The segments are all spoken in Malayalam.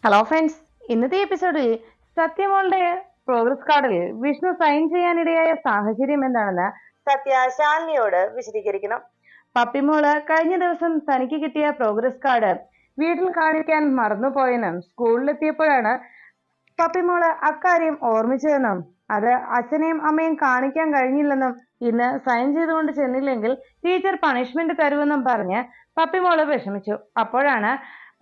ഹലോ ഫ്രണ്ട്സ്, ഇന്നത്തെ എപ്പിസോഡിൽ സത്യമോളുടെ പ്രോഗ്രസ് കാർഡിൽ വിഷ്ണു സൈൻ ചെയ്യാനിടയായ സാഹചര്യം എന്താണെന്ന് സത്യ ശാലിനിയോട് വിശദീകരിക്കണം. പപ്പിമോള് കഴിഞ്ഞ ദിവസം തനിക്ക് കിട്ടിയ പ്രോഗ്രസ് കാർഡ് വീട്ടിൽ കാണിക്കാൻ മറന്നുപോയെന്നും സ്കൂളിലെത്തിയപ്പോഴാണ് പപ്പിമോള് അക്കാര്യം ഓർമ്മിച്ചതെന്നും അത് അച്ഛനെയും അമ്മയും കാണിക്കാൻ കഴിഞ്ഞില്ലെന്നും ഇന്ന് സൈൻ ചെയ്തുകൊണ്ട് ചെന്നില്ലെങ്കിൽ ടീച്ചർ പണിഷ്മെന്റ് തരുമെന്നും പറഞ്ഞ് പപ്പിമോള് വിഷമിച്ചു. അപ്പോഴാണ്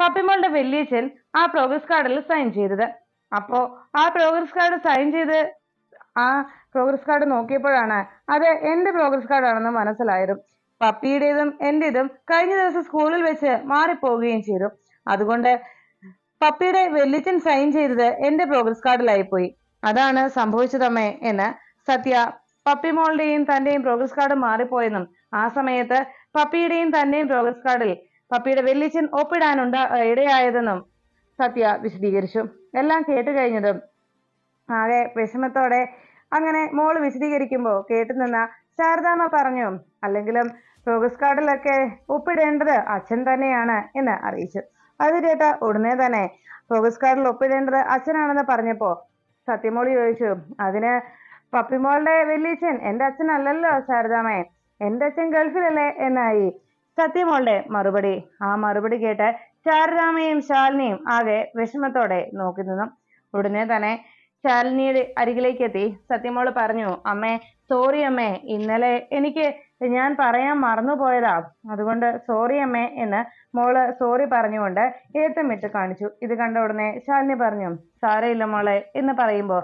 പപ്പിമോളുടെ വല്യച്ഛൻ ആ പ്രോഗ്രസ് കാർഡിൽ സൈൻ ചെയ്തത്. അപ്പോ ആ പ്രോഗ്രസ് കാർഡ് സൈൻ ചെയ്ത് ആ പ്രോഗ്രസ് കാർഡ് നോക്കിയപ്പോഴാണ് അത് എന്റെ പ്രോഗ്രസ് കാർഡാണെന്ന് മനസ്സിലായതും പപ്പിയുടേതും എന്റേതും കഴിഞ്ഞ ദിവസം സ്കൂളിൽ വെച്ച് മാറിപ്പോവുകയും ചെയ്തു. അതുകൊണ്ട് പപ്പിയുടെ വല്യച്ഛൻ സൈൻ ചെയ്തത് എന്റെ പ്രോഗ്രസ് കാർഡിലായി പോയി. അതാണ് സംഭവിച്ചതമ്മേ എന്ന് സത്യ പപ്പിമോളുടെയും തന്റെയും പ്രോഗ്രസ് കാർഡ് മാറിപ്പോയെന്നും ആ സമയത്ത് പപ്പിയുടെയും തന്റെയും പ്രോഗ്രസ് കാർഡിൽ പപ്പിയുടെ വല്യച്ഛൻ ഇടയായതെന്നും സത്യ വിശദീകരിച്ചു. എല്ലാം കേട്ട് കഴിഞ്ഞതും ആകെ വിഷമത്തോടെ അങ്ങനെ മോള് വിശദീകരിക്കുമ്പോൾ കേട്ടുനിന്ന ശാരദാമ്മ പറഞ്ഞു, അല്ലെങ്കിലും പ്രോഗ്രസ് കാർഡിലൊക്കെ ഒപ്പിടേണ്ടത് അച്ഛൻ തന്നെയാണ് എന്ന് അറിയിച്ചു. അത് കേട്ട ഉടനെ തന്നെ പ്രോഗ്രസ് കാർഡിൽ ഒപ്പിടേണ്ടത് അച്ഛനാണെന്ന് പറഞ്ഞപ്പോ സത്യമോളി ചോദിച്ചു, അതിന് പപ്പിമോളുടെ വല്യച്ഛൻ എന്റെ അച്ഛനല്ലല്ലോ ശാരദാമ്മേ, എന്റെ അച്ഛൻ ഗൾഫിലല്ലേ എന്നായി സത്യമോളുടെ മറുപടി. ആ മറുപടി കേട്ട് ശാരദാമ്മയും ശാലിനിയും ആകെ വിഷമത്തോടെ നോക്കി നിന്നു. ഉടനെ തന്നെ ശാലിനിയുടെ അരികിലേക്ക് എത്തി സത്യമോള് പറഞ്ഞു, അമ്മേ സോറി അമ്മേ, ഇന്നലെ ഞാൻ പറയാൻ മറന്നുപോയതാ, അതുകൊണ്ട് സോറി അമ്മേ എന്ന് മോള് സോറി പറഞ്ഞുകൊണ്ട് ഏത്തമിട്ട് കാണിച്ചു. ഇത് കണ്ട ഉടനെ ശാലിനി പറഞ്ഞു, സാരയില്ല മോളെ എന്ന് പറയുമ്പോ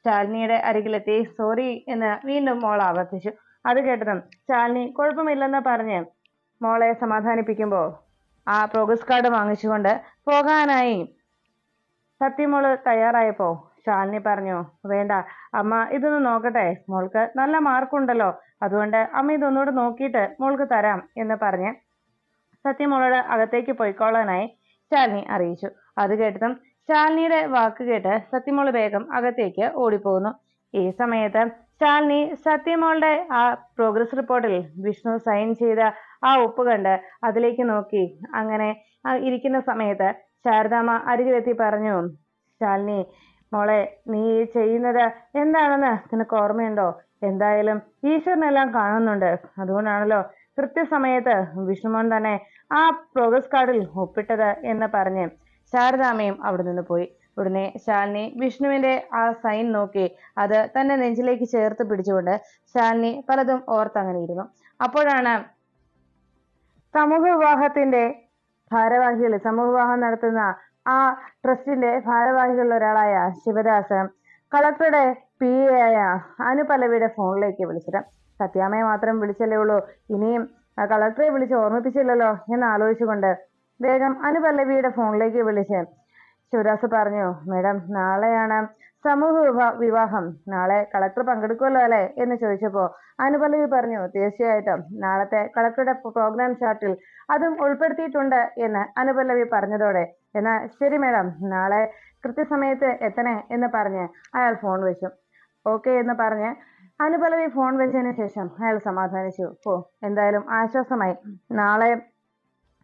ശാലിനിയുടെ അരികിലെത്തി സോറി എന്ന് വീണ്ടും മോൾ ആവർത്തിച്ചു. അത് കേട്ടതും ശാലിനി കുഴപ്പമില്ലെന്ന് പറഞ്ഞ് മോളെ സമാധാനിപ്പിക്കുമ്പോ ആ പ്രോഗ്രസ് കാർഡ് വാങ്ങിച്ചുകൊണ്ട് പോകാനായി സത്യമോള് തയ്യാറായപ്പോ ശാലിനി പറഞ്ഞു, വേണ്ട അമ്മ ഇതൊന്ന് നോക്കട്ടെ, മോൾക്ക് നല്ല മാർക്കുണ്ടല്ലോ, അതുകൊണ്ട് അമ്മ ഇതൊന്നുകൂടെ നോക്കിയിട്ട് മോൾക്ക് തരാം എന്ന് പറഞ്ഞ് സത്യമോളോട് അകത്തേക്ക് പോയിക്കോളാനായി ശാലിനി അറിയിച്ചു. അത് കേട്ടതും ശാലിനിയുടെ വാക്ക് കേട്ട് സത്യമോള് വേഗം അകത്തേക്ക് ഓടിപ്പോകുന്നു. ഈ സമയത്ത് ശാലിനി സത്യമോളുടെ ആ പ്രോഗ്രസ് റിപ്പോർട്ടിൽ വിഷ്ണു സൈൻ ചെയ്ത ആ ഒപ്പ് കണ്ട് അതിലേക്ക് നോക്കി അങ്ങനെ ഇരിക്കുന്ന സമയത്ത് ശാരദാമ്മ അരികിലെത്തി പറഞ്ഞു, ശാലിനി മോളെ, നീ ചെയ്യുന്നത് എന്താണെന്ന് നിനക്ക് ഓർമ്മയുണ്ടോ? എന്തായാലും ഈശ്വരനെല്ലാം കാണുന്നുണ്ട്, അതുകൊണ്ടാണല്ലോ കൃത്യസമയത്ത് വിഷ്ണുമോൻ തന്നെ ആ പ്രോഗ്രസ് കാർഡിൽ ഒപ്പിട്ടത് എന്ന് പറഞ്ഞ് ശാരദാമ്മയും അവിടെ നിന്ന് പോയി. ഉടനെ ശാലിനി വിഷ്ണുവിന്റെ ആ സൈൻ നോക്കി അത് തന്നെ നെഞ്ചിലേക്ക് ചേർത്ത് പിടിച്ചുകൊണ്ട് ശാലിനി പലതും ഓർത്തങ്ങനെ ഇരുന്നു. അപ്പോഴാണ് സമൂഹ വിവാഹം നടത്തുന്ന ആ ട്രസ്റ്റിന്റെ ഭാരവാഹികളിൽ ഒരാളായ ശിവദാസ് കളക്ടറുടെ പി എ ആയ അനുപല്ലവിയുടെ ഫോണിലേക്ക് വിളിച്ചത്. സത്യാമ്മയെ മാത്രം വിളിച്ചല്ലേ ഉള്ളൂ, ഇനിയും കളക്ടറെ വിളിച്ച് ഓർമ്മിപ്പിച്ചില്ലല്ലോ എന്ന് ആലോചിച്ചുകൊണ്ട് വേഗം അനുപല്ലവിയുടെ ഫോണിലേക്ക് വിളിച്ച് ശിവദാസ് പറഞ്ഞു, മേഡം നാളെയാണ് സമൂഹ വിവാഹം, നാളെ കളക്ടർ പങ്കെടുക്കുമല്ലോ അല്ലെ എന്ന് ചോദിച്ചപ്പോ അനുപല്ലവി പറഞ്ഞു, തീർച്ചയായിട്ടും നാളത്തെ കളക്ടറുടെ പ്രോഗ്രാം ചാർട്ടിൽ അതും ഉൾപ്പെടുത്തിയിട്ടുണ്ട് എന്ന് അനുപല്ലവി പറഞ്ഞതോടെ എന്നാ ശരി മേഡം, നാളെ കൃത്യസമയത്ത് എത്തണേ എന്ന് പറഞ്ഞ് അയാൾ ഫോൺ വെച്ചു. ഓക്കെ എന്ന് പറഞ്ഞ് അനുപല്ലവി ഫോൺ വെച്ചതിന് ശേഷം അയാൾ സമാധാനിച്ചു. എന്തായാലും ആശ്വാസമായി, നാളെ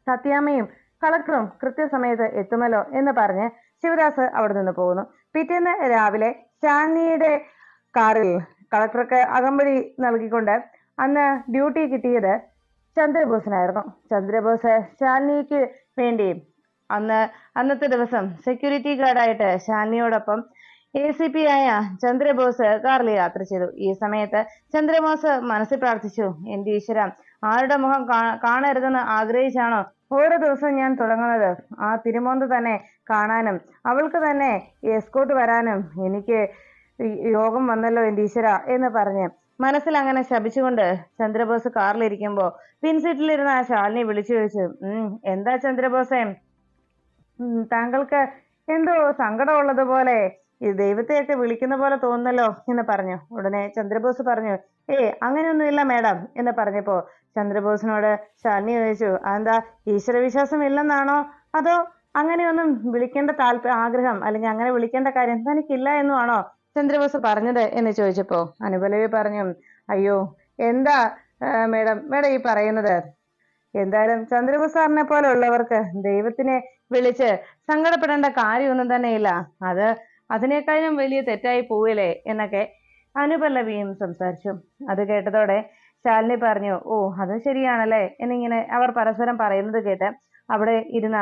സത്യാമ്മയും കളക്ടറും കൃത്യസമയത്ത് എത്തുമല്ലോ എന്ന് പറഞ്ഞ് ശിവദാസ് അവിടെ നിന്ന് പോകുന്നു. പിറ്റേന്ന് രാവിലെ ശാലിനിയുടെ കാറിൽ കളക്ടർക്ക് അകമ്പടി നൽകിക്കൊണ്ട് അന്ന് ഡ്യൂട്ടി കിട്ടിയത് ചന്ദ്രബോസിനായിരുന്നു. ചന്ദ്രബോസ് ശാലിനിക്ക് വേണ്ടി അന്നത്തെ ദിവസം സെക്യൂരിറ്റി ഗാർഡായിട്ട് ശാലിനിയോടൊപ്പം ACP ആയ ചന്ദ്രബോസ് കാറിൽ യാത്ര ചെയ്തു. ഈ സമയത്ത് ചന്ദ്രബോസ് മനസ്സിൽ പ്രാർത്ഥിച്ചു, എന്റെ ഈശ്വര, ആരുടെ മുഖം കാണരുതെന്ന് ആഗ്രഹിച്ചാണോ ഓരോ ദിവസവും ഞാൻ തുടങ്ങുന്നത്, ആ തിരുമോന്ത് തന്നെ കാണാനും അവൾക്ക് തന്നെ എസ്കോട്ട് വരാനും എനിക്ക് യോഗം വന്നല്ലോ എന്റെ ഈശ്വര എന്ന് പറഞ്ഞ് മനസ്സിൽ അങ്ങനെ ശപിച്ചുകൊണ്ട് ചന്ദ്രബോസ് കാറിലിരിക്കുമ്പോ പിൻസീറ്റിലിരുന്ന ആ ശാലിനി വിളിച്ചു ചോദിച്ചു, എന്താ ചന്ദ്രബോസേ, താങ്കൾക്ക് എന്തോ സങ്കടമുള്ളതുപോലെ ഈ ദൈവത്തെയൊക്കെ വിളിക്കുന്ന പോലെ തോന്നുന്നല്ലോ എന്ന് പറഞ്ഞു. ഉടനെ ചന്ദ്രബോസ് പറഞ്ഞു, അങ്ങനെയൊന്നുമില്ല മേഡം എന്ന് പറഞ്ഞപ്പോ ചന്ദ്രബോസിനോട് ശാലിനി ചോദിച്ചു, അതെന്താ ഈശ്വരവിശ്വാസം ഇല്ലെന്നാണോ, അതോ അങ്ങനെയൊന്നും വിളിക്കേണ്ട ആഗ്രഹം അല്ലെങ്കിൽ അങ്ങനെ വിളിക്കേണ്ട കാര്യം തനിക്കില്ല എന്നുമാണോ ചന്ദ്രബോസ് പറഞ്ഞത് എന്ന് ചോദിച്ചപ്പോ അനുപല്ലവി പറഞ്ഞു, അയ്യോ എന്താ മേഡം ഈ പറയുന്നത്, എന്തായാലും ചന്ദ്രബോസ് സാറിനെ പോലെ ഉള്ളവർക്ക് ദൈവത്തിനെ വിളിച്ച് സങ്കടപ്പെടേണ്ട കാര്യമൊന്നും തന്നെയില്ല. അത് അതിനേക്കാളും വലിയ തെറ്റായി പോവില്ലേ എന്നൊക്കെ അനുപല്ലവിയും സംസാരിച്ചു. അത് കേട്ടതോടെ ശാലിനി പറഞ്ഞു, ഓ അത് ശരിയാണല്ലേ എന്നിങ്ങനെ അവർ പരസ്പരം പറയുന്നത് കേട്ട് അവിടെ ഇരുന്ന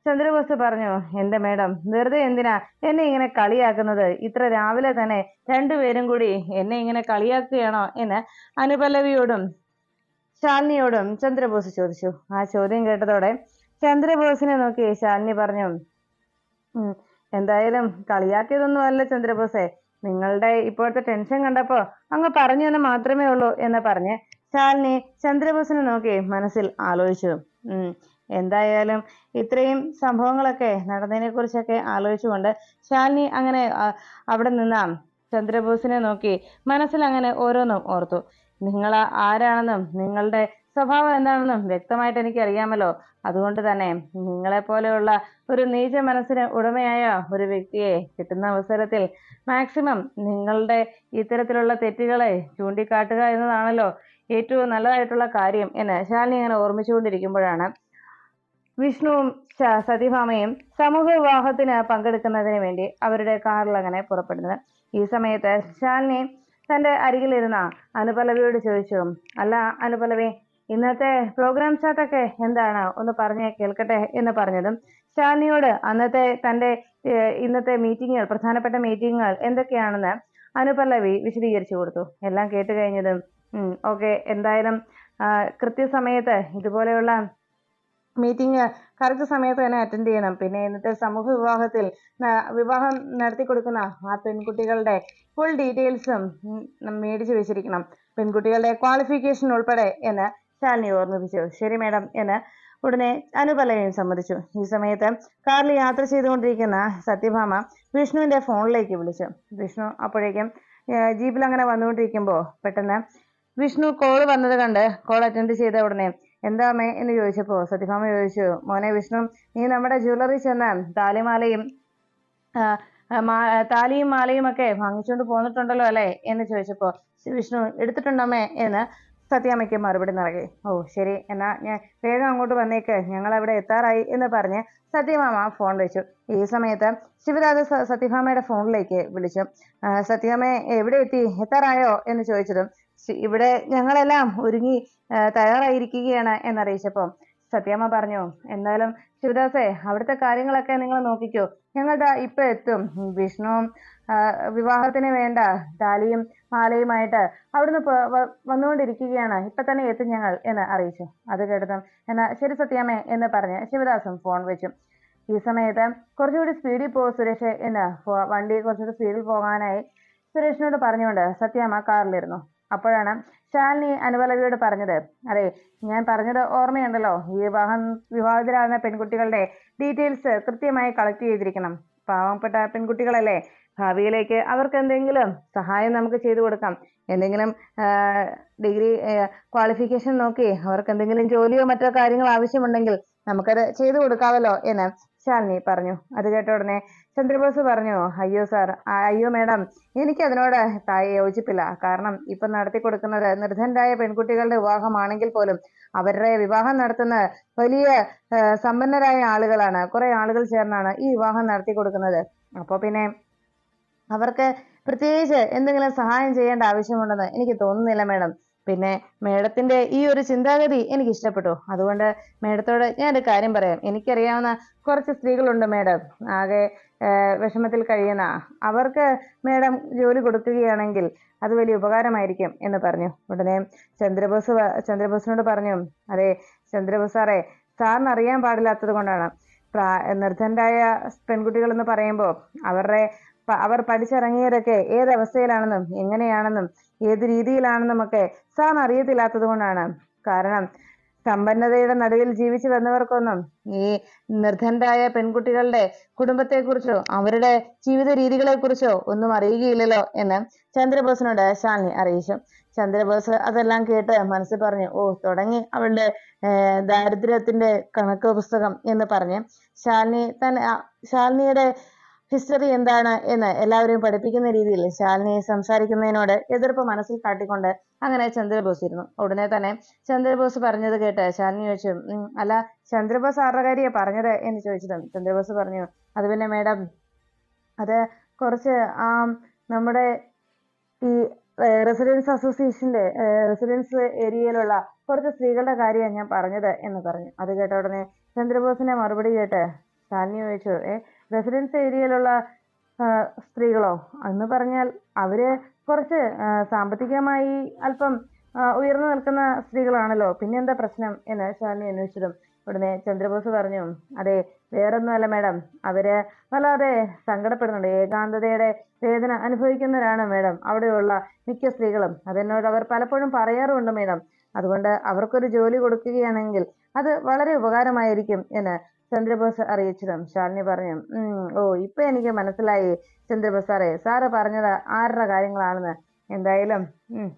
ചന്ദ്രബോസ് പറഞ്ഞു, എന്റെ മേഡം വെറുതെ എന്തിനാ എന്നെ ഇങ്ങനെ കളിയാക്കുന്നത്? ഇത്ര രാവിലെ തന്നെ രണ്ടുപേരും കൂടി എന്നെ ഇങ്ങനെ കളിയാക്കുകയാണോ എന്ന് അനുപല്ലവിയോടും ശാലിനിയോടും ചന്ദ്രബോസ് ചോദിച്ചു. ആ ചോദ്യം കേട്ടതോടെ ചന്ദ്രബോസിനെ നോക്കി ശാലിനി പറഞ്ഞു, എന്തായാലും കളിയാക്കിയതൊന്നും അല്ല ചന്ദ്രബോസെ, നിങ്ങളുടെ ഇപ്പോഴത്തെ ടെൻഷൻ കണ്ടപ്പോ അങ്ങ് പറഞ്ഞു എന്ന് മാത്രമേ ഉള്ളൂ എന്ന് പറഞ്ഞ് ശാലിനി ചന്ദ്രബോസിനെ നോക്കി മനസ്സിൽ ആലോചിച്ചു. എന്തായാലും ഇത്രയും സംഭവങ്ങളൊക്കെ നടന്നതിനെ കുറിച്ചൊക്കെ ആലോചിച്ചുകൊണ്ട് ശാലിനി അങ്ങനെ അവിടെ നിന്ന ചന്ദ്രബോസിനെ നോക്കി മനസ്സിൽ അങ്ങനെ ഓരോന്നും ഓർത്തു. നിങ്ങൾ ആരാണെന്നും നിങ്ങളുടെ സ്വഭാവം എന്താണെന്നും വ്യക്തമായിട്ട് എനിക്ക് അറിയാമല്ലോ. അതുകൊണ്ട് തന്നെ നിങ്ങളെ പോലെയുള്ള ഒരു നീച മനസ്സിന് ഉടമയായ ഒരു വ്യക്തിയെ കിട്ടുന്ന അവസരത്തിൽ മാക്സിമം നിങ്ങളുടെ ഇത്തരത്തിലുള്ള തെറ്റുകളെ ചൂണ്ടിക്കാട്ടുക എന്നതാണല്ലോ ഏറ്റവും നല്ലതായിട്ടുള്ള കാര്യം എന്ന് ശാലിനി ഇങ്ങനെ ഓർമ്മിച്ചുകൊണ്ടിരിക്കുമ്പോഴാണ് വിഷ്ണുവും സത്യഭാമയും സമൂഹ വിവാഹത്തിന് പങ്കെടുക്കുന്നതിന് വേണ്ടി അവരുടെ കാറിൽ അങ്ങനെ പുറപ്പെടുന്നത്. ഈ സമയത്ത് ശാലിനി തന്റെ അരികിലിരുന്ന അനുപല്ലവിയോട് ചോദിച്ചു, അല്ല അനുപല്ലവി, ഇന്നത്തെ പ്രോഗ്രാം ചാർട്ടൊക്കെ എന്താണ്, ഒന്ന് പറഞ്ഞേ കേൾക്കട്ടെ എന്ന് പറഞ്ഞതും ശാലിനിയോട് തന്റെ ഇന്നത്തെ മീറ്റിങ്ങുകൾ, പ്രധാനപ്പെട്ട മീറ്റിങ്ങുകൾ എന്തൊക്കെയാണെന്ന് അനുപല്ലവി വിശദീകരിച്ചു കൊടുത്തു. എല്ലാം കേട്ട് കഴിഞ്ഞതും ഓക്കെ, എന്തായാലും കൃത്യസമയത്ത് ഇതുപോലെയുള്ള മീറ്റിംഗ് കറക്റ്റ് സമയത്ത് തന്നെ അറ്റൻഡ് ചെയ്യണം. പിന്നെ ഇന്നത്തെ സമൂഹ വിവാഹം നടത്തി കൊടുക്കുന്ന ആ പെൺകുട്ടികളുടെ ഫുൾ ഡീറ്റെയിൽസും മേടിച്ചു വെച്ചിരിക്കണം, പെൺകുട്ടികളുടെ ക്വാളിഫിക്കേഷൻ ഉൾപ്പെടെ എന്ന് ശാലിനി ഓർമ്മിപ്പിച്ചു. ശരി മേഡം എന്ന് ഉടനെ അനുപല്ലവിയും സമ്മതിച്ചു. ഈ സമയത്ത് കാറിൽ യാത്ര ചെയ്തുകൊണ്ടിരിക്കുന്ന സത്യഭാമ വിഷ്ണുവിന്റെ ഫോണിലേക്ക് വിളിച്ചു. വിഷ്ണു അപ്പോഴേക്കും ജീപ്പിൽ അങ്ങനെ വന്നുകൊണ്ടിരിക്കുമ്പോൾ പെട്ടെന്ന് വിഷ്ണു കോൾ വന്നത് കണ്ട് കോൾ അറ്റൻഡ് ചെയ്ത ഉടനെ എന്താ അമ്മേ എന്ന് ചോദിച്ചപ്പോ സത്യഭാമ ചോദിച്ചു, മോനെ വിഷ്ണു, നീ നമ്മുടെ ജ്വല്ലറി ചെന്ന് താലിയും മാലയും ഒക്കെ വാങ്ങിച്ചുകൊണ്ട് പോന്നിട്ടുണ്ടല്ലോ അല്ലെ എന്ന് ചോദിച്ചപ്പോ വിഷ്ണു എടുത്തിട്ടുണ്ടമ്മേ എന്ന് സത്യാമ്മയ്ക്ക് മറുപടി നൽകി. ഓ ശരി, എന്നാ ഞാൻ വേഗം അങ്ങോട്ട് വന്നേക്ക്, ഞങ്ങൾ അവിടെ എത്താറായി എന്ന് പറഞ്ഞ് സത്യഭാമ ഫോൺ വെച്ചു. ഈ സമയത്ത് ശിവരാജ് സത്യഭാമയുടെ ഫോണിലേക്ക് വിളിച്ചു. സത്യഭാമ എവിടെ എത്തി, എത്താറായോ എന്ന് ചോദിച്ചതും ഇവിടെ ഞങ്ങളെല്ലാം ഒരുങ്ങി തയ്യാറായിരിക്കുകയാണ് എന്നറിയിച്ചപ്പോ സത്യാമ്മ പറഞ്ഞു, എന്തായാലും ശിവദാസേ അവിടുത്തെ കാര്യങ്ങളൊക്കെ നിങ്ങൾ നോക്കിക്കോ, ഞങ്ങളുടെ ഇപ്പൊ എത്തും. വിഷ്ണുവും വിവാഹത്തിന് വേണ്ട താലിയും മാലയുമായിട്ട് അവിടുന്ന് വന്നുകൊണ്ടിരിക്കുകയാണ്, ഇപ്പൊ തന്നെ എത്തും ഞങ്ങൾ എന്ന് അറിയിച്ചു. അത് കേട്ടതും എന്നാ ശരി സത്യാമ്മേ എന്ന് പറഞ്ഞ് ശിവദാസും ഫോൺ വെച്ചു. ഈ സമയത്ത് കുറച്ചുകൂടി സ്പീഡിൽ സുരേഷ് എന്ന് വണ്ടി കുറച്ചുകൂടി സ്പീഡിൽ പോകാനായി സുരേഷിനോട് പറഞ്ഞുകൊണ്ട് സത്യാമ്മ കാറിലിരുന്നു. അപ്പോഴാണ് ശാലിനി അനുപല്ലവിയോട് പറഞ്ഞത്, അതെ ഞാൻ പറഞ്ഞത് ഓർമ്മയുണ്ടല്ലോ, ഈ വിവാഹിതരാകുന്ന പെൺകുട്ടികളുടെ ഡീറ്റെയിൽസ് കൃത്യമായി കളക്ട് ചെയ്തിരിക്കണം. പാവപ്പെട്ട പെൺകുട്ടികളല്ലേ, ഭാവിയിലേക്ക് അവർക്ക് എന്തെങ്കിലും സഹായം നമുക്ക് ചെയ്തു കൊടുക്കാം. എന്തെങ്കിലും ഡിഗ്രി ക്വാളിഫിക്കേഷൻ നോക്കി അവർക്ക് എന്തെങ്കിലും ജോലിയോ മറ്റോ കാര്യങ്ങൾ ആവശ്യമുണ്ടെങ്കിൽ നമുക്കത് ചെയ്തു കൊടുക്കാമല്ലോ എന്ന് ശാലിനി പറഞ്ഞു. അത് കേട്ട ഉടനെ ചന്ദ്രബോസ് പറഞ്ഞു, അയ്യോ മേഡം, എനിക്ക് അതിനോട് യോജിപ്പില്ല. കാരണം ഇപ്പൊ നടത്തി കൊടുക്കുന്നത് നിർധനരായ പെൺകുട്ടികളുടെ വിവാഹമാണെങ്കിൽ പോലും അവരുടെ വിവാഹം നടത്തുന്ന വലിയ സമ്പന്നരായ ആളുകളാണ്, കുറെ ആളുകൾ ചേർന്നാണ് ഈ വിവാഹം നടത്തി കൊടുക്കുന്നത്. അപ്പൊ പിന്നെ അവർക്ക് പ്രത്യേകിച്ച് എന്തെങ്കിലും സഹായം ചെയ്യേണ്ട ആവശ്യമുണ്ടെന്ന് എനിക്ക് തോന്നുന്നില്ല മേഡം. പിന്നെ മേഡത്തിന്റെ ഈ ഒരു ചിന്താഗതി എനിക്ക് ഇഷ്ടപ്പെട്ടു. അതുകൊണ്ട് മേഡത്തോട് ഞാനൊരു കാര്യം പറയാം. എനിക്കറിയാവുന്ന കുറച്ച് സ്ത്രീകളുണ്ട് മേഡം, ആകെ വിഷമത്തിൽ കഴിയുന്ന, അവർക്ക് മേഡം ജോലി കൊടുക്കുകയാണെങ്കിൽ അത് വലിയ ഉപകാരമായിരിക്കും എന്ന് പറഞ്ഞു. ഉടനെ ചന്ദ്രബോസിനോട് പറഞ്ഞു, അതെ ചന്ദ്രബോസ് സാറേ, സാറിന് അറിയാൻ പാടില്ലാത്തത് കൊണ്ടാണ്. നിർധനരായ പെൺകുട്ടികൾ എന്ന് പറയുമ്പോൾ അവർ പഠിച്ചിറങ്ങിയതൊക്കെ ഏതവസ്ഥയിലാണെന്നും എങ്ങനെയാണെന്നും ഏത് രീതിയിലാണെന്നും ഒക്കെ സാറിന് അറിയത്തില്ലാത്തത് കൊണ്ടാണ്. കാരണം സമ്പന്നതയുടെ നടുവിൽ ജീവിച്ചു വന്നവർക്കൊന്നും ഈ നിർധനരായ പെൺകുട്ടികളുടെ കുടുംബത്തെക്കുറിച്ചോ അവരുടെ ജീവിത രീതികളെ കുറിച്ചോ ഒന്നും അറിയുകയില്ലല്ലോ എന്ന് ചന്ദ്രബോസിനോട് ശാലിനി അറിയിച്ചു. ചന്ദ്രബോസ് അതെല്ലാം കേട്ട് മനസ്സിൽ പറഞ്ഞു, ഓ തുടങ്ങി അവളുടെ ദാരിദ്ര്യത്തിന്റെ കണക്ക് പുസ്തകം എന്ന് പറഞ്ഞ് ശാലിനിയുടെ ഹിസ്റ്ററി എന്താണ് എന്ന് എല്ലാവരെയും പഠിപ്പിക്കുന്ന രീതിയിൽ ശാലിനി സംസാരിക്കുന്നതിനോട് എതിർപ്പ് മനസ്സിൽ കാട്ടിക്കൊണ്ട് അങ്ങനെ ചന്ദ്രബോസ് ഇരുന്നു. ഉടനെ തന്നെ ചന്ദ്രബോസ് പറഞ്ഞത് കേട്ട് ശാലിനി ചോദിച്ചു, അല്ല ചന്ദ്രബോസ് ആരുടെ കാര്യ പറഞ്ഞത് എന്ന് ചോദിച്ചതും ചന്ദ്രബോസ് പറഞ്ഞു, അത് പിന്നെ മേഡം, അത് കുറച്ച് നമ്മുടെ ഈ റെസിഡൻസ് അസോസിയേഷന്റെ റെസിഡൻസ് ഏരിയയിലുള്ള കുറച്ച് സ്ത്രീകളുടെ കാര്യമാണ് ഞാൻ പറഞ്ഞത് എന്ന് പറഞ്ഞു. അത് കേട്ട ഉടനെ ചന്ദ്രബോസിന്റെ മറുപടി കേട്ട് ശാലിനി ചോദിച്ചു, റെസിഡൻസ് ഏരിയയിലുള്ള സ്ത്രീകളോ എന്ന് പറഞ്ഞാൽ അവര് കുറച്ച് സാമ്പത്തികമായി അല്പം ഉയർന്നു നിൽക്കുന്ന സ്ത്രീകളാണല്ലോ, പിന്നെന്താ പ്രശ്നം എന്ന് ശാലിനി അന്വേഷിച്ചതും ഉടനെ ചന്ദ്രബോസ് പറഞ്ഞു, അതെ വേറൊന്നുമല്ല മേഡം, അവര് വല്ലാതെ സങ്കടപ്പെടുന്നുണ്ട്, ഏകാന്തതയുടെ വേദന അനുഭവിക്കുന്നവരാണ് മേഡം അവിടെയുള്ള മിക്ക സ്ത്രീകളും. അതെന്നോട് അവർ പലപ്പോഴും പറയാറുണ്ട് മേഡം. അതുകൊണ്ട് അവർക്കൊരു ജോലി കൊടുക്കുകയാണെങ്കിൽ അത് വളരെ ഉപകാരമായിരിക്കും എന്ന് ചന്ദ്രബോസ് അറിയിച്ചതും ശാലിനി പറഞ്ഞു, ഓ ഇപ്പൊ എനിക്ക് മനസ്സിലായി ചന്ദ്രബോസ് സാറേ, സാറ് പറഞ്ഞത് ആരുടെ കാര്യങ്ങളാണെന്ന്. എന്തായാലും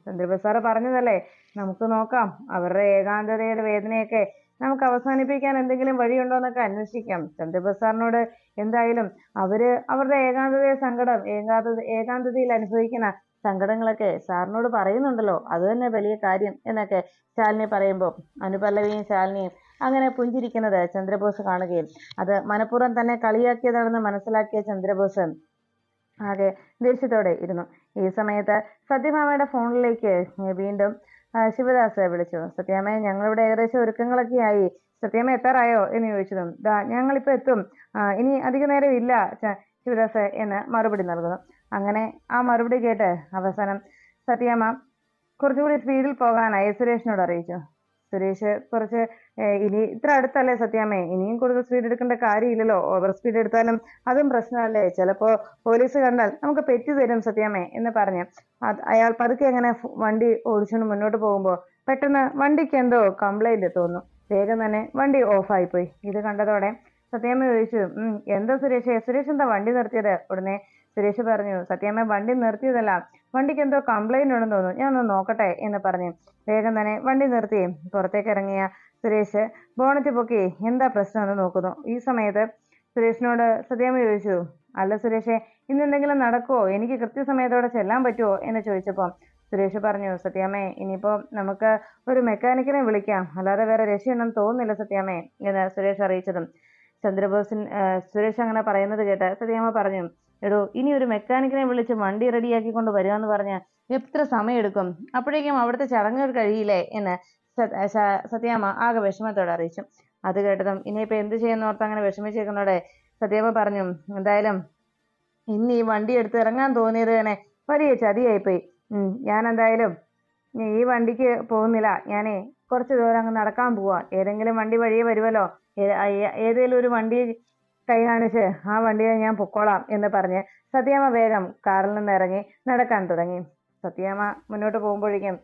ചന്ദ്രബോസ് സാറ് പറഞ്ഞതല്ലേ, നമുക്ക് നോക്കാം, അവരുടെ ഏകാന്തതയുടെ വേദനയൊക്കെ നമുക്ക് അവസാനിപ്പിക്കാൻ എന്തെങ്കിലും വഴിയുണ്ടോ എന്നൊക്കെ അന്വേഷിക്കാം. ചന്ദ്രബോസ് സാറിനോട് എന്തായാലും അവരുടെ ഏകാന്തതയിൽ അനുഭവിക്കുന്ന സങ്കടങ്ങളൊക്കെ സാറിനോട് പറയുന്നുണ്ടല്ലോ, അത് തന്നെ വലിയ കാര്യം എന്നൊക്കെ ശാലിനി പറയുമ്പോൾ അനുപല്ലവിയും ശാലിനിയും അങ്ങനെ പുഞ്ചിരിക്കുന്നത് ചന്ദ്രബോസ് കാണുകയും അത് മനഃപൂർവ്വം തന്നെ കളിയാക്കിയതാണെന്ന് മനസ്സിലാക്കിയ ചന്ദ്രബോസ് ആകെ ദേഷ്യത്തോടെ ഇരുന്നു. ഈ സമയത്ത് സത്യഭാമയുടെ ഫോണിലേക്ക് വീണ്ടും ശിവദാസ് വിളിച്ചു. സത്യാമ്മ, ഞങ്ങളിവിടെ ഏകദേശം ഒരുക്കങ്ങളൊക്കെ ആയി. സത്യാമ്മ എത്താറായോ എന്ന് ചോദിച്ചതും ഞങ്ങളിപ്പോ എത്തും, ഇനി അധിക നേരം ഇല്ല ശിവദാസ് എന്ന് മറുപടി നൽകുന്നു. അങ്ങനെ ആ മറുപടി കേട്ട് അവസാനം സത്യാമ്മ കുറച്ചുകൂടി സ്പീഡിൽ പോകാനായി സുരേഷിനോട് അറിയിച്ചു. സുരേഷ് കുറച്ച് ഇനി ഇത്ര അടുത്തല്ലേ സത്യാമ്മേ, ഇനിയും കൂടുതൽ സ്പീഡ് എടുക്കേണ്ട കാര്യമില്ലല്ലോ, ഓവർ സ്പീഡ് എടുത്താലും അതും പ്രശ്നമല്ലേ, ചിലപ്പോ പോലീസ് കണ്ടാൽ നമുക്ക് പെറ്റി തരും സത്യാമ്മേ എന്ന് പറഞ്ഞ് അയാൾ പതുക്കെ അങ്ങനെ വണ്ടി ഓടിച്ചുകൊണ്ട് മുന്നോട്ട് പോകുമ്പോൾ പെട്ടെന്ന് വണ്ടിക്ക് എന്തോ കംപ്ലൈന്റ് തോന്നുന്നു. വേഗം തന്നെ വണ്ടി ഓഫായിപ്പോയി. ഇത് കണ്ടതോടെ സത്യാമ്മ ചോദിച്ചു, എന്താ സുരേഷ് എന്താ വണ്ടി നിർത്തിയത്? ഉടനെ സുരേഷ് പറഞ്ഞു, സത്യാമ്മ വണ്ടി നിർത്തിയതല്ല, വണ്ടിക്ക് എന്തോ കംപ്ലൈന്റ് ഉണ്ടെന്ന് തോന്നുന്നു, ഞാൻ ഒന്ന് നോക്കട്ടെ എന്ന് പറഞ്ഞു വേഗം തന്നെ വണ്ടി നിർത്തി പുറത്തേക്ക് ഇറങ്ങിയ സുരേഷ് ബോണറ്റ് പൊക്കി എന്താ പ്രശ്നം എന്ന് നോക്കുന്നു. ഈ സമയത്ത് സുരേഷിനോട് സത്യാമ്മ ചോദിച്ചു, അല്ല സുരേഷേ, ഇന്ന് എന്തെങ്കിലും നടക്കുവോ, എനിക്ക് കൃത്യസമയത്തോടെ ചെല്ലാൻ പറ്റുമോ എന്ന് ചോദിച്ചപ്പോൾ സുരേഷ് പറഞ്ഞു, സത്യാമ്മേ ഇനിയിപ്പോ നമുക്ക് ഒരു മെക്കാനിക്കിനെ വിളിക്കാം, അല്ലാതെ വേറെ രക്ഷയുണ്ടെന്ന് തോന്നുന്നില്ല സത്യാമ്മേ എന്ന് സുരേഷ് അറിയിച്ചതും സുരേഷ് അങ്ങനെ പറയുന്നത് കേട്ട് സത്യാമ്മ പറഞ്ഞു, എടോ ഇനി ഒരു മെക്കാനിക്കിനെ വിളിച്ച് വണ്ടി റെഡിയാക്കിക്കൊണ്ട് വരിക എന്ന് പറഞ്ഞാൽ എത്ര സമയം എടുക്കും, അപ്പോഴേക്കും അവിടുത്തെ ചടങ്ങുകൾ കഴിയില്ലേ എന്ന് സത്യാമ്മ ആകെ വിഷമത്തോടെ അറിയിച്ചു. അത് കേട്ടതും ഇനിയിപ്പോ എന്ത് ചെയ്യുന്ന ഓർത്ത് അങ്ങനെ വിഷമിച്ചേക്കുന്നതോടെ സത്യാമ്മ പറഞ്ഞു, എന്തായാലും ഇന്ന് ഈ വണ്ടി എടുത്ത് ഇറങ്ങാൻ തോന്നിയത് തന്നെ വലിയ ചതിയായിപ്പോയി. ഞാൻ എന്തായാലും ഈ വണ്ടിക്ക് പോകുന്നില്ല, ഞാനേ കുറച്ച് ദൂരം അങ്ങ് നടക്കാൻ പോവാ, ഏതെങ്കിലും വണ്ടി വഴിയെ വരുമല്ലോ, ഏതെങ്കിലും ഒരു വണ്ടി കൈ കാണിച്ച് ആ വണ്ടിയെ ഞാൻ പൊക്കോളാം എന്ന് പറഞ്ഞ് സത്യാമ്മ വേഗം കാറിൽ നിന്ന് ഇറങ്ങി നടക്കാൻ തുടങ്ങി. സത്യാമ്മ മുന്നോട്ട് പോകുമ്പോഴേക്കും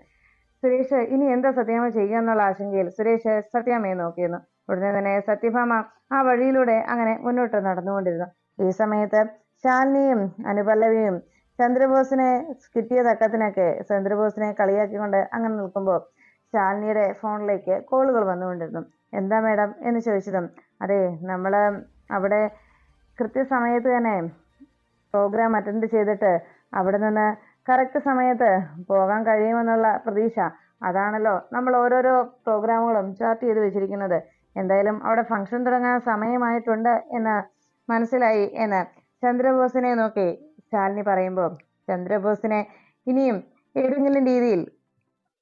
സുരേഷ് ഇനി എന്താ സത്യാമ്മ ചെയ്യുക എന്നുള്ള ആശങ്കയിൽ സുരേഷ് സത്യാമ്മയെ നോക്കിയിരുന്നു. ഉടനെ തന്നെ സത്യഭാമ ആ വഴിയിലൂടെ അങ്ങനെ മുന്നോട്ട് നടന്നുകൊണ്ടിരുന്നു. ഈ സമയത്ത് ശാലിനിയും അനുപല്ലവിയും ചന്ദ്രബോസിനെ കിട്ടിയ തക്കത്തിനൊക്കെ ചന്ദ്രബോസിനെ കളിയാക്കിക്കൊണ്ട് അങ്ങനെ നിൽക്കുമ്പോൾ ശാലിനിയുടെ ഫോണിലേക്ക് കോളുകൾ വന്നുകൊണ്ടിരുന്നു. എന്താ മേഡം എന്ന് ചോദിച്ചതും, അതെ നമ്മള് അവിടെ കൃത്യസമയത്ത് തന്നെ പ്രോഗ്രാം അറ്റൻഡ് ചെയ്തിട്ട് അവിടെ നിന്ന് കറക്റ്റ് സമയത്ത് പോകാൻ കഴിയുമെന്നുള്ള പ്രതീക്ഷ, അതാണല്ലോ നമ്മൾ ഓരോരോ പ്രോഗ്രാമുകളും ചാർട്ട് ചെയ്ത് വെച്ചിരിക്കുന്നത്. എന്തായാലും അവിടെ ഫംഗ്ഷൻ തുടങ്ങാൻ സമയമായിട്ടുണ്ട് എന്ന് മനസ്സിലായി എന്ന് ചന്ദ്രബോസിനെ നോക്കി ശാലിനി പറയുമ്പോൾ ചന്ദ്രബോസിനെ ഇനിയും ഏതെങ്കിലും രീതിയിൽ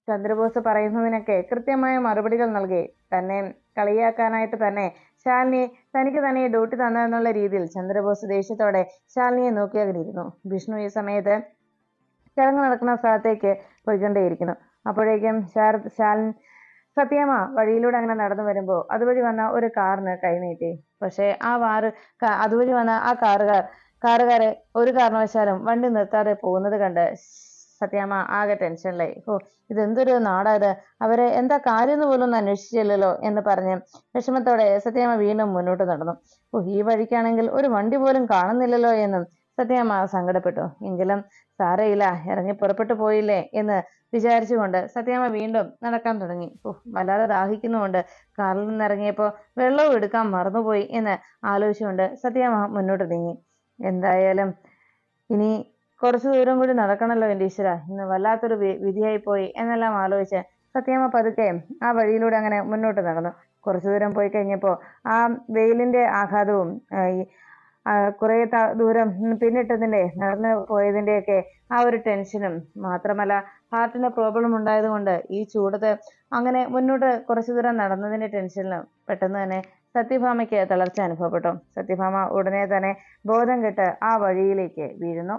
ചന്ദ്രബോസ് പറയുന്നതിനൊക്കെ കൃത്യമായ മറുപടികൾ നൽകി തന്നെ കളിയാക്കാനായിട്ട് തന്നെ ശാലിനി തനിക്ക് തന്നെ ഡ്യൂട്ടി തന്നതെന്നുള്ള രീതിയിൽ ചന്ദ്രബോസ് ദേഷ്യത്തോടെ ശാലിനിയെ നോക്കി അകന്നിരുന്നു. വിഷ്ണു ഈ സമയത്ത് ചടങ്ങ് നടക്കുന്ന സ്ഥലത്തേക്ക് പോയിക്കൊണ്ടേയിരിക്കുന്നു. അപ്പോഴേക്കും സത്യാമ്മ വഴിയിലൂടെ അങ്ങനെ നടന്നു വരുമ്പോൾ അതുവഴി വന്ന ഒരു കാറിന് കൈനീട്ടി. പക്ഷെ അതുവഴി വന്ന ആ കാറുകാരെ ഒരു കാരണവശാലും വണ്ടി നിർത്താതെ പോകുന്നത് കണ്ട് സത്യാമ്മ ആകെ ടെൻഷനിലായി. ഇതെന്തൊരു നാടായത്, അവരെ എന്താ കാര്യം എന്ന് പോലും ഒന്ന് അന്വേഷിച്ചില്ലല്ലോ എന്ന് പറഞ്ഞ് വിഷമത്തോടെ സത്യാമ്മ വീണ്ടും മുന്നോട്ട് നടന്നു. ഈ വഴിക്കാണെങ്കിൽ ഒരു വണ്ടി പോലും കാണുന്നില്ലല്ലോ എന്നും സത്യാമ്മ സങ്കടപ്പെട്ടു. എങ്കിലും സാരയില്ല, ഇറങ്ങി പുറപ്പെട്ടു പോയില്ലേ എന്ന് വിചാരിച്ചുകൊണ്ട് സത്യാമ്മ വീണ്ടും നടക്കാൻ തുടങ്ങി. വല്ലാതെ ദാഹിക്കുന്നുമുണ്ട്, കാറിൽ നിന്ന് ഇറങ്ങിയപ്പോൾ വെള്ളവും എടുക്കാൻ മറന്നുപോയി എന്ന് ആലോചിച്ചുകൊണ്ട് സത്യാമ്മ മുന്നോട്ട് നീങ്ങി. എന്തായാലും ഇനി കുറച്ചു ദൂരം കൂടി നടക്കണല്ലോ എൻ്റെ ഈശ്വര, ഇന്ന് വല്ലാത്തൊരു വിധിയായി പോയി എന്നെല്ലാം ആലോചിച്ച് സത്യമ്മ പതുക്കെ ആ വഴിയിലൂടെ അങ്ങനെ മുന്നോട്ട് നടന്നു. കുറച്ചു ദൂരം പോയി കഴിഞ്ഞപ്പോൾ ആ വെയിലിന്റെ ആഘാതവും ഈ കുറെ ദൂരം പിന്നിട്ടതിന്റെ നടന്നു പോയതിന്റെയൊക്കെ ആ ഒരു ടെൻഷനും, മാത്രമല്ല ഹാർട്ടിന് പ്രോബ്ലം ഉണ്ടായത് കൊണ്ട് ഈ ചൂടത്ത് അങ്ങനെ മുന്നോട്ട് കുറച്ചു ദൂരം നടന്നതിന്റെ ടെൻഷനിലും പെട്ടെന്ന് തന്നെ സത്യഭാമയ്ക്ക് തളർച്ച അനുഭവപ്പെട്ടു. സത്യഭാമ ഉടനെ തന്നെ ബോധം കെട്ട് ആ വഴിയിലേക്ക് വീഴുന്നു.